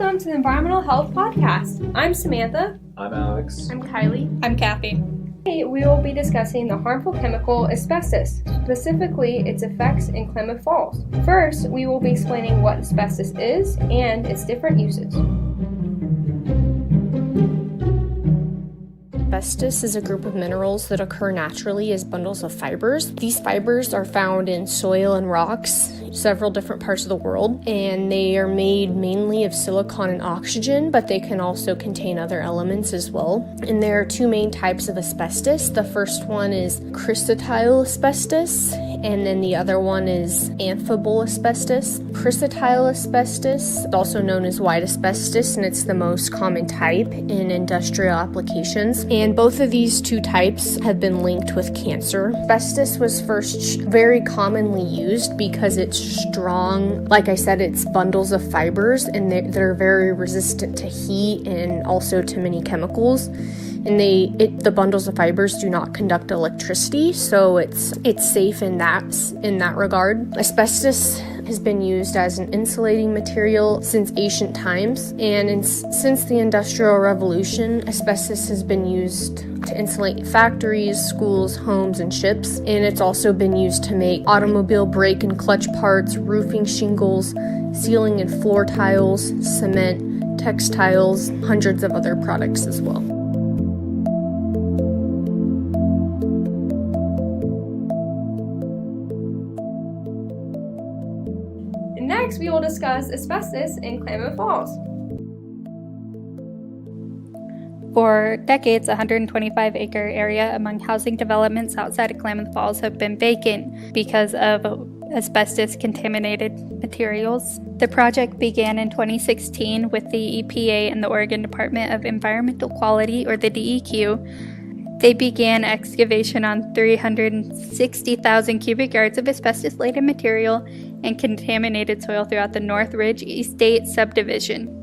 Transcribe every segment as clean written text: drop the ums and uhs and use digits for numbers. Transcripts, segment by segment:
Welcome to the Environmental Health Podcast. I'm Samantha. I'm Alex. I'm Kylie. I'm Kathy. Today we will be discussing the harmful chemical asbestos, specifically its effects in Klamath Falls. First, we will be explaining what asbestos is and its different uses. Asbestos is a group of minerals that occur naturally as bundles of fibers. These fibers are found in soil and rocks, several different parts of the world, and they are made mainly of silicon and oxygen, but they can also contain other elements as well. And there are two main types of asbestos. The first one is chrysotile asbestos, and then the other one is amphibole asbestos. Chrysotile asbestos, also known as white asbestos, and it's the most common type in industrial applications. And both of these two types have been linked with cancer. Asbestos was first very commonly used because it's strong. Like I said, it's bundles of fibers, and they're very resistant to heat and also to many chemicals. And the bundles of fibers do not conduct electricity, so it's safe in that regard. Asbestos has been used as an insulating material since ancient times, and since the Industrial Revolution, asbestos has been used to insulate factories, schools, homes, and ships, and it's also been used to make automobile brake and clutch parts, roofing shingles, ceiling and floor tiles, cement, textiles, hundreds of other products as well. Next, we will discuss asbestos in Klamath Falls. For decades, a 125-acre area among housing developments outside of Klamath Falls have been vacant because of asbestos-contaminated materials. The project began in 2016 with the EPA and the Oregon Department of Environmental Quality, or the DEQ. They began excavation on 360,000 cubic yards of asbestos-laden material and contaminated soil throughout the North Ridge Estate subdivision.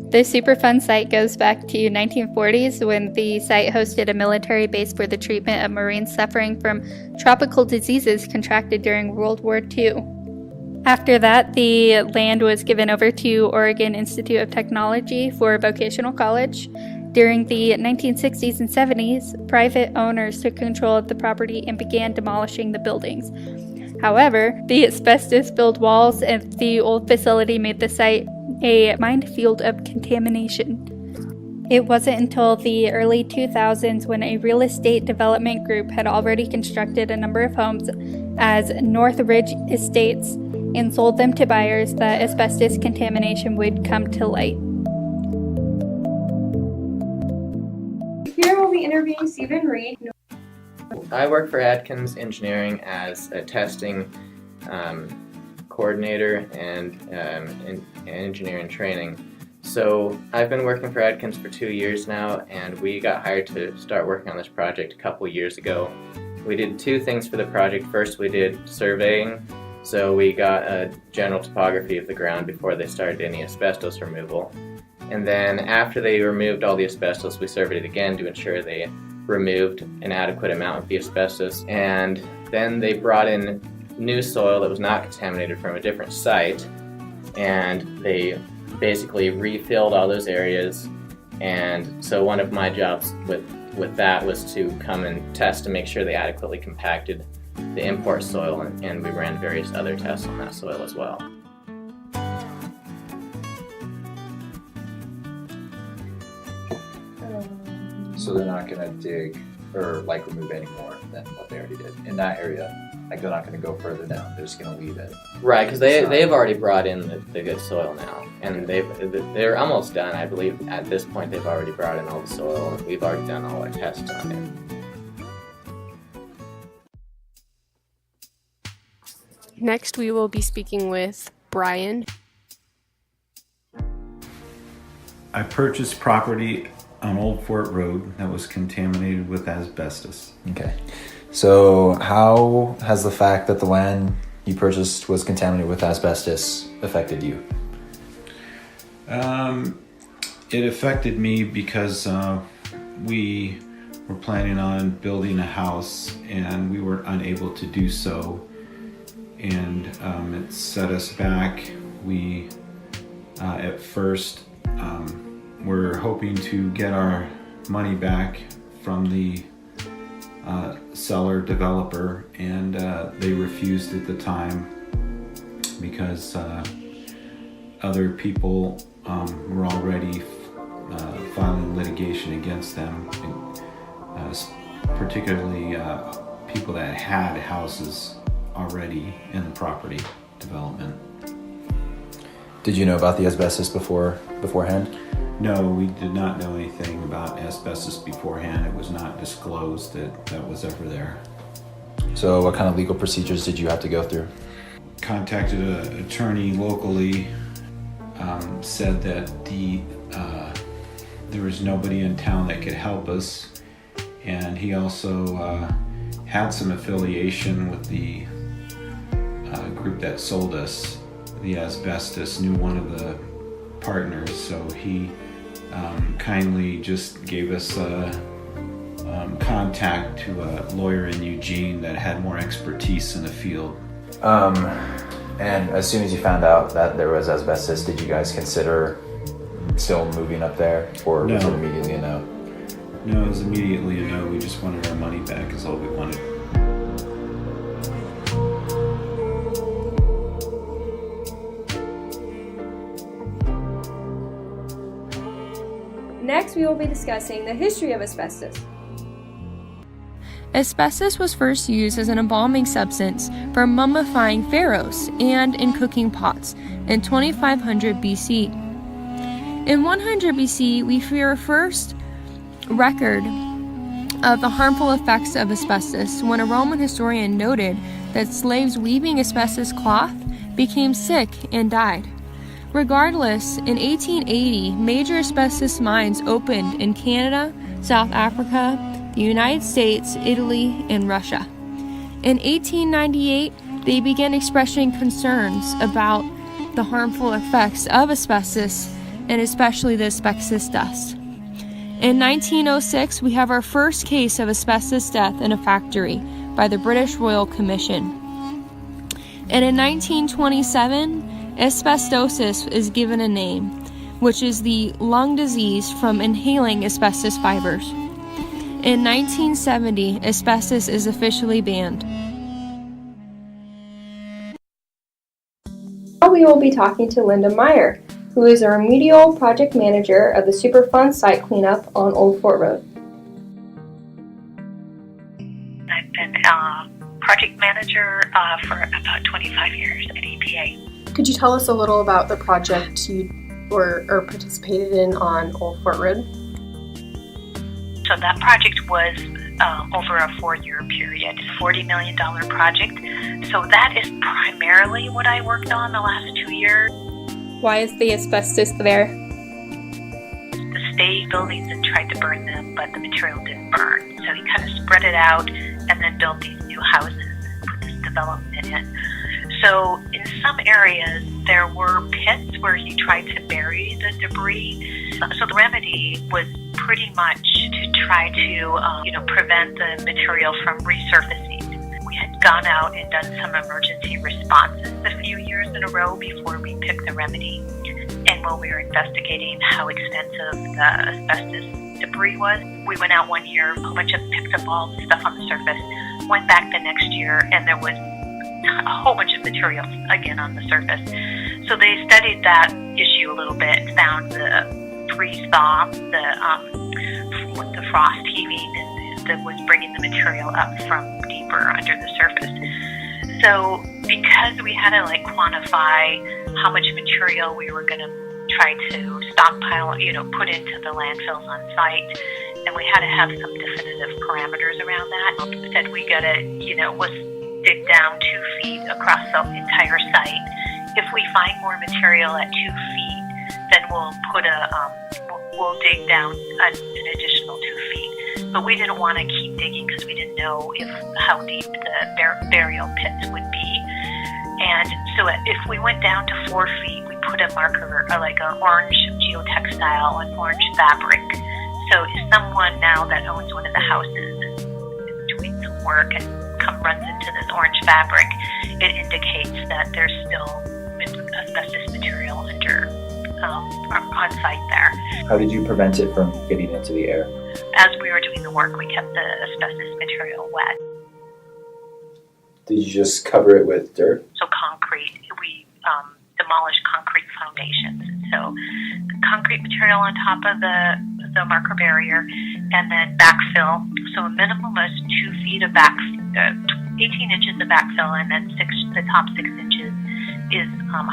The Superfund site goes back to 1940s when the site hosted a military base for the treatment of Marines suffering from tropical diseases contracted during World War II. After that, the land was given over to Oregon Institute of Technology for vocational college. During the 1960s and 70s, private owners took control of the property and began demolishing the buildings. However, the asbestos-filled walls of the old facility made the site a minefield of contamination. It wasn't until the early 2000s when a real estate development group had already constructed a number of homes as North Ridge Estates and sold them to buyers that asbestos contamination would come to light. Here we'll be interviewing Stephen Reed. I work for Adkins Engineering as a testing coordinator and engineering training. So I've been working for Adkins for 2 years now, and we got hired to start working on this project a couple years ago. We did two things for the project. First, we did surveying. So we got a general topography of the ground before they started any asbestos removal. And then after they removed all the asbestos, we surveyed it again to ensure they removed an adequate amount of the asbestos. And then they brought in new soil that was not contaminated from a different site, and they basically refilled all those areas. And so one of my jobs with that was to come and test to make sure they adequately compacted the import soil, and we ran various other tests on that soil as well. So they're not going to dig or remove any more than what they already did in that area. They're not going to go further down. They're just going to leave it. Right, because they've already brought in the good soil now, and they're almost done. I believe at this point they've already brought in all the soil, and we've already done all our tests on it. Next, we will be speaking with Brian. I purchased property on Old Fort Road that was contaminated with asbestos. Okay. So how has the fact that the land you purchased was contaminated with asbestos affected you? It affected me because we were planning on building a house and we were unable to do so. And it set us back. We at first we're hoping to get our money back from the seller developer, and they refused at the time because other people were already filing litigation against them, particularly people that had houses already in the property development. Did you know about the asbestos beforehand? No, we did not know anything about asbestos beforehand. It was not disclosed that was ever there. So what kind of legal procedures did you have to go through? Contacted an attorney locally, said that there was nobody in town that could help us, and he also had some affiliation with the group that sold us the asbestos, knew one of the partners, so he kindly just gave us contact to a lawyer in Eugene that had more expertise in the field. And as soon as you found out that there was asbestos, did you guys consider still moving up there, or was it immediately a no? No, it was immediately a no. We just wanted our money back is all we wanted. Next, we will be discussing the history of asbestos. Asbestos was first used as an embalming substance for mummifying pharaohs and in cooking pots in 2500 BC. In 100 BC, we hear a first record of the harmful effects of asbestos when a Roman historian noted that slaves weaving asbestos cloth became sick and died. Regardless, in 1880, major asbestos mines opened in Canada, South Africa, the United States, Italy, and Russia. In 1898, they began expressing concerns about the harmful effects of asbestos, and especially the asbestos dust. In 1906, we have our first case of asbestos death in a factory by the British Royal Commission. And in 1927, asbestosis is given a name, which is the lung disease from inhaling asbestos fibers. In 1970, asbestos is officially banned. Now we will be talking to Linda Meyer, who is a remedial project manager of the Superfund site cleanup on Old Fort Road. I've been project manager for about 25 years at EPA. Could you tell us a little about the project you or participated in on Old Fort Road? So that project was over a 4-year period, $40 million project. So that is primarily what I worked on the last 2 years. Why is the asbestos there? The state buildings and tried to burn them, but the material didn't burn. So he kind of spread it out and then built these new houses and put this development in. So in some areas, there were pits where he tried to bury the debris. So the remedy was pretty much to try to, prevent the material from resurfacing. We had gone out and done some emergency responses a few years in a row before we picked the remedy. And while we were investigating how extensive the asbestos debris was, we went out one year, picked up all the stuff on the surface, went back the next year, and there was a whole bunch of material again on the surface. So they studied that issue a little bit and found the freeze-thaw, the frost heaving that was bringing the material up from deeper under the surface. So because we had to quantify how much material we were going to try to stockpile, put into the landfills on site, and we had to have some definitive parameters around that. Said we got to, let's dig down 2 feet across the entire site. If we find more material at 2 feet, then we'll we'll dig down an additional 2 feet. But we didn't want to keep digging because we didn't know how deep the burial pits would be. And so if we went down to 4 feet, we put a marker, like an orange geotextile, an orange fabric. So if someone now that owns one of the houses is doing some work and runs into this orange fabric, it indicates that there's still asbestos material on site there. How did you prevent it from getting into the air? As we were doing the work, we kept the asbestos material wet. Did you just cover it with dirt? So concrete, we demolished concrete foundations. So concrete material on top of the marker barrier, and then backfill. So a minimum of 2 feet of 18 inches of backfill, and then the top 6 inches is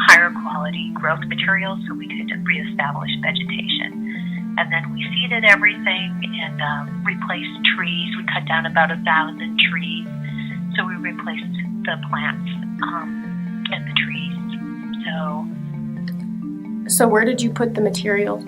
higher quality growth material, so we could reestablish vegetation. And then we seeded everything and replaced trees. We cut down about 1,000 trees. So we replaced the plants and the trees. So where did you put the material?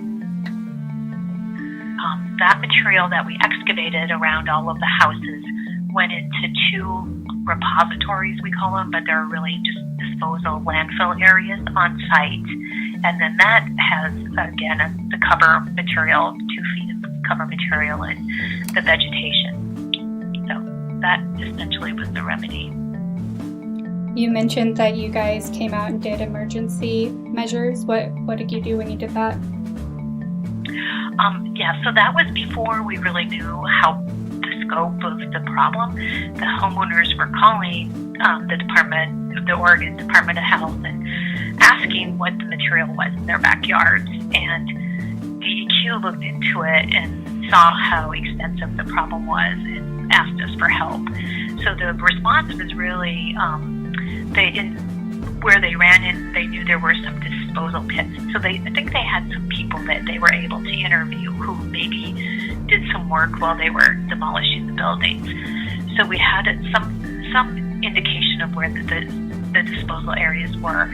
That material that we excavated around all of the houses went into 2 repositories, we call them, but they're really just disposal landfill areas on site. And then that has, again, the cover material, 2 feet of cover material, and the vegetation. So that essentially was the remedy. You mentioned that you guys came out and did emergency measures. What did you do when you did that? So that was before we really knew the scope of the problem. The homeowners were calling the Oregon Department of Health and asking what the material was in their backyards. And DEQ looked into it and saw how extensive the problem was and asked us for help. So the response was really, where they ran in, they knew there were some disposal pits. So I think they had some people that they were able to interview who maybe did some work while they were demolishing the buildings. So we had some indication of where the disposal areas were.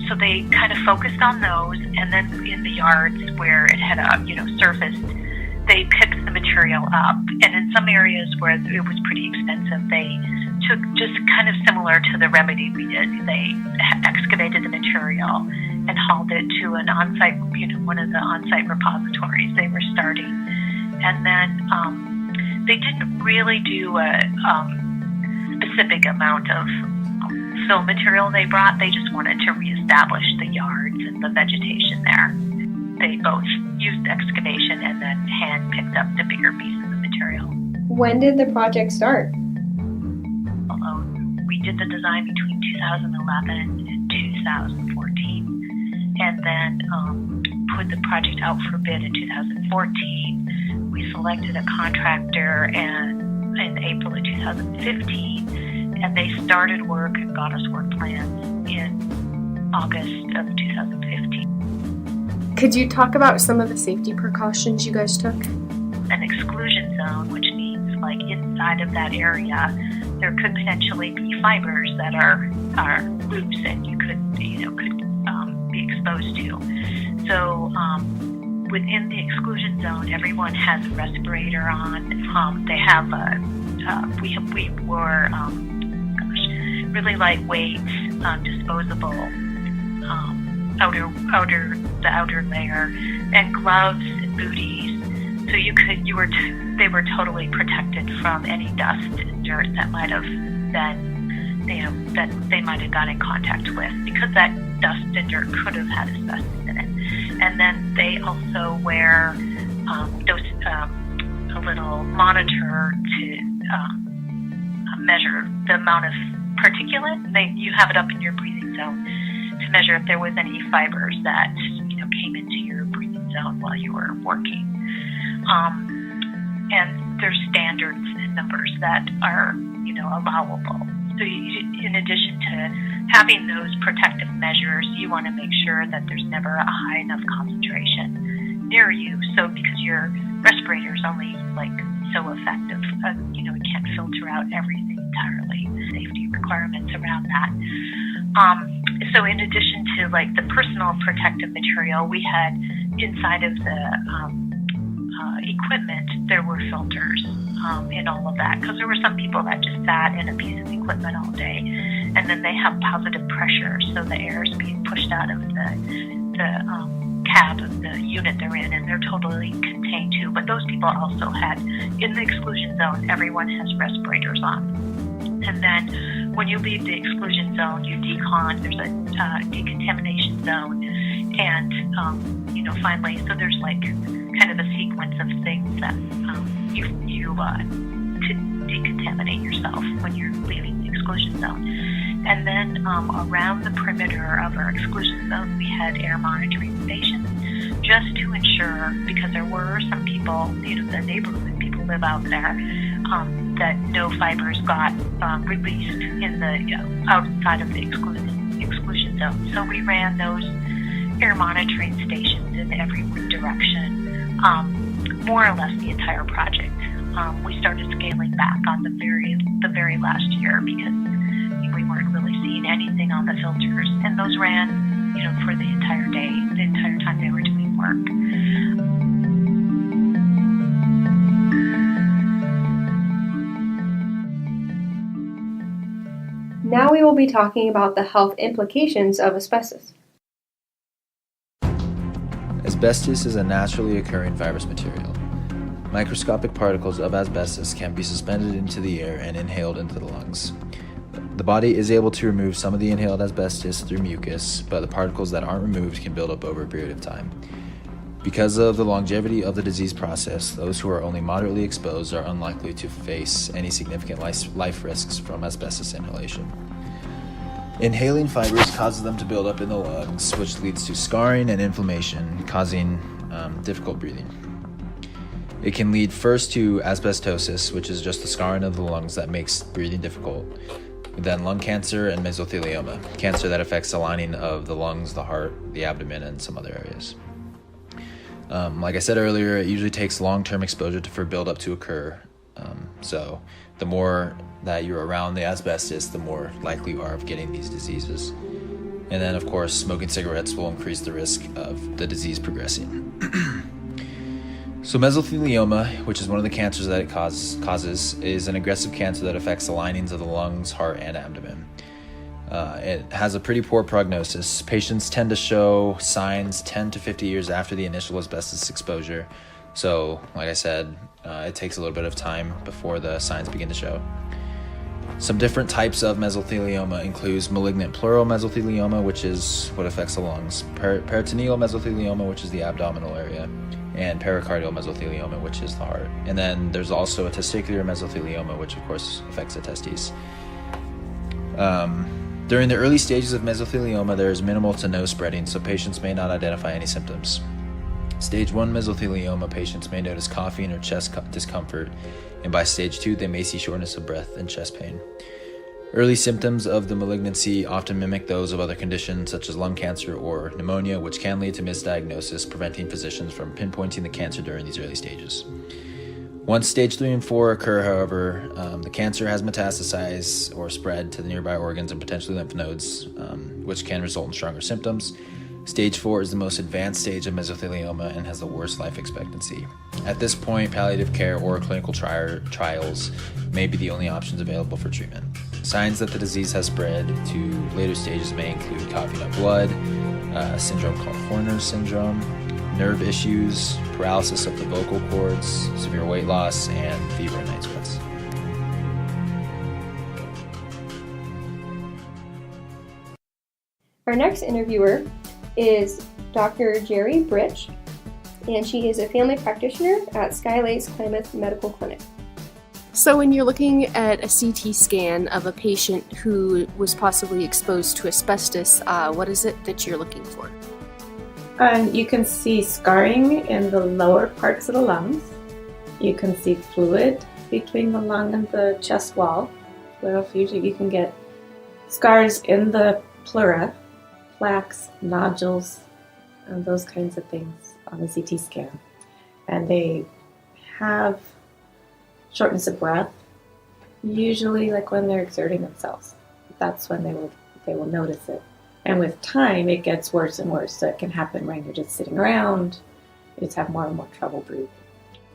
So they kind of focused on those, and then in the yards where it had surfaced, they picked the material up. And in some areas where it was pretty expensive, they took, just kind of similar to the remedy we did, they excavated the material and hauled it to an on-site, one of the on-site repositories they were starting. And then they didn't really do a specific amount of fill material they brought. They just wanted to reestablish the yards and the vegetation there. They both used excavation and then hand picked up the bigger pieces of material. When did the project start? We did the design between 2011 and 2014, and then put the project out for bid in 2014. We selected a contractor in April of 2015, and they started work and got us work plans in August of 2015. Could you talk about some of the safety precautions you guys took? An exclusion zone, which means like inside of that area, there could potentially be fibers that are loose and you could be exposed to. So within the exclusion zone, everyone has a respirator on. They have we wore really lightweight, disposable outer layer, and gloves and booties. So they were totally protected from any dust and dirt that might have been, that they might have got in contact with, because that dust and dirt could have had asbestos in it. And then they also wear a little monitor to measure the amount of particulate. You have it up in your breathing zone to measure if there was any fibers that came into your breathing zone while you were working. And there's standards and numbers that are, allowable. So in addition to having those protective measures, you want to make sure that there's never a high enough concentration near you. So because your respirator is only so effective, it can't filter out everything entirely. Safety requirements around that. So in addition to the personal protective material, we had inside of the equipment, there were filters in all of that, because there were some people that just sat in a piece of equipment all day, and then they have positive pressure, so the air is being pushed out of the cab of the unit they're in, and they're totally contained too. But those people also had, in the exclusion zone, everyone has respirators on. And then when you leave the exclusion zone, you decon, there's a decontamination zone, And, finally, so there's like kind of a sequence of things that you to decontaminate yourself when you're leaving the exclusion zone. And then around the perimeter of our exclusion zone, we had air monitoring stations just to ensure, because there were some people, the neighborhood people live out there, that no fibers got released in the outside of the exclusion zone. So we ran those air monitoring stations in every wind direction, more or less the entire project. We started scaling back on the very last year because we weren't really seeing anything on the filters, and those ran, for the entire day, the entire time they were doing work. Now we will be talking about the health implications of asbestos. Asbestos is a naturally occurring fibrous material. Microscopic particles of asbestos can be suspended into the air and inhaled into the lungs. The body is able to remove some of the inhaled asbestos through mucus, but the particles that aren't removed can build up over a period of time. Because of the longevity of the disease process, those who are only moderately exposed are unlikely to face any significant life risks from asbestos inhalation. Inhaling fibers causes them to build up in the lungs, which leads to scarring and inflammation, causing difficult breathing. It can lead first to asbestosis, which is just the scarring of the lungs that makes breathing difficult, then lung cancer and mesothelioma, cancer that affects the lining of the lungs, the heart, the abdomen, and some other areas. Like I said earlier, it usually takes long-term exposure for buildup to occur. So the more that you're around the asbestos, the more likely you are of getting these diseases. And then, of course, smoking cigarettes will increase the risk of the disease progressing. So mesothelioma, which is one of the cancers that it causes, is an aggressive cancer that affects the linings of the lungs, heart, and abdomen. It has a pretty poor prognosis. Patients tend to show signs 10 to 50 years after the initial asbestos exposure. So, like I said, it takes a little bit of time before the signs begin to show. Some different types of mesothelioma includes malignant pleural mesothelioma, which is what affects the lungs, peritoneal mesothelioma, which is the abdominal area, and pericardial mesothelioma, which is the heart. And then there's also a testicular mesothelioma, which of course affects the testes. During the early stages of mesothelioma, there is minimal to no spreading, so patients may not identify any symptoms. Stage 1 mesothelioma patients may notice coughing or chest discomfort, and by stage 2, they may see shortness of breath and chest pain. Early symptoms of the malignancy often mimic those of other conditions such as lung cancer or pneumonia, which can lead to misdiagnosis, preventing physicians from pinpointing the cancer during these early stages. Once stage 3 and 4 occur, however, the cancer has metastasized or spread to the nearby organs and potentially lymph nodes, which can result in stronger symptoms. Stage 4 is the most advanced stage of mesothelioma and has the worst life expectancy. At this point, palliative care or clinical trials may be the only options available for treatment. Signs that the disease has spread to later stages may include coughing up blood, a syndrome called Horner's syndrome, nerve issues, paralysis of the vocal cords, severe weight loss, and fever and night sweats. Our next interviewer is Dr. Jerry Britch, and she is a family practitioner at Skylake's Klamath Medical Clinic. So when you're looking at a CT scan of a patient who was possibly exposed to asbestos, what is it that you're looking for? You can see scarring in the lower parts of the lungs. You can see fluid between the lung and the chest wall, pleural effusion. You can get scars in the pleura, plaques, nodules, and those kinds of things on the CT scan. And they have shortness of breath, usually like when they're exerting themselves. That's when they will notice it. And with time, it gets worse and worse. So it can happen when you're just sitting around. You just have more and more trouble breathing.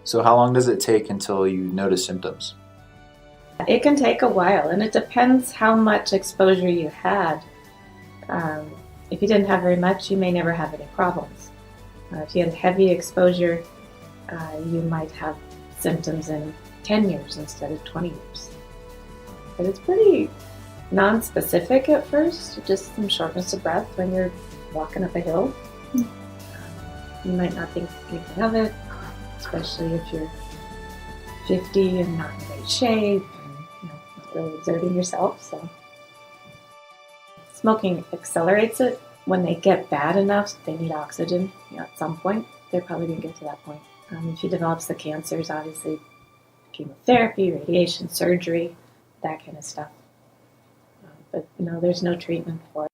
So how long does it take until you notice symptoms? It can take a while, and it depends how much exposure you had. If you didn't have very much, you may never have any problems. If you had heavy exposure, you might have symptoms in 10 years instead of 20 years. But it's pretty non-specific at first, just some shortness of breath when you're walking up a hill. You might not think anything of it, especially if you're 50 and not in great shape and not really exerting yourself. So smoking accelerates it. When they get bad enough, they need oxygen. At some point, they're probably going to get to that point. If he develops the cancers, obviously, chemotherapy, radiation, surgery, that kind of stuff. But there's no treatment for it.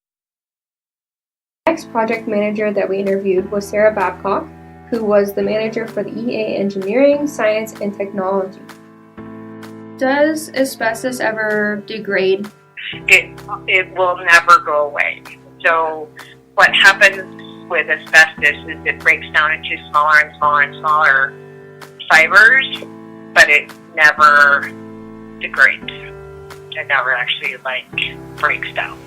The next project manager that we interviewed was Sarah Babcock, who was the manager for the EA Engineering, Science, and Technology. Does asbestos ever degrade? It will never go away. So what happens with asbestos is it breaks down into smaller and smaller and smaller fibers, but it never degrades. It never actually breaks down.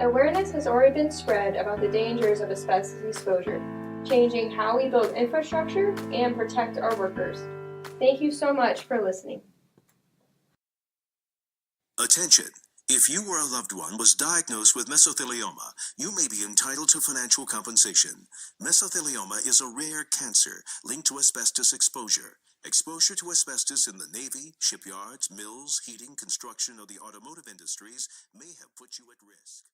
Awareness has already been spread about the dangers of asbestos exposure, changing how we build infrastructure and protect our workers. Thank you so much for listening. Attention! If you or a loved one was diagnosed with mesothelioma, you may be entitled to financial compensation. Mesothelioma is a rare cancer linked to asbestos exposure. Exposure to asbestos in the Navy, shipyards, mills, heating, construction, or the automotive industries may have put you at risk.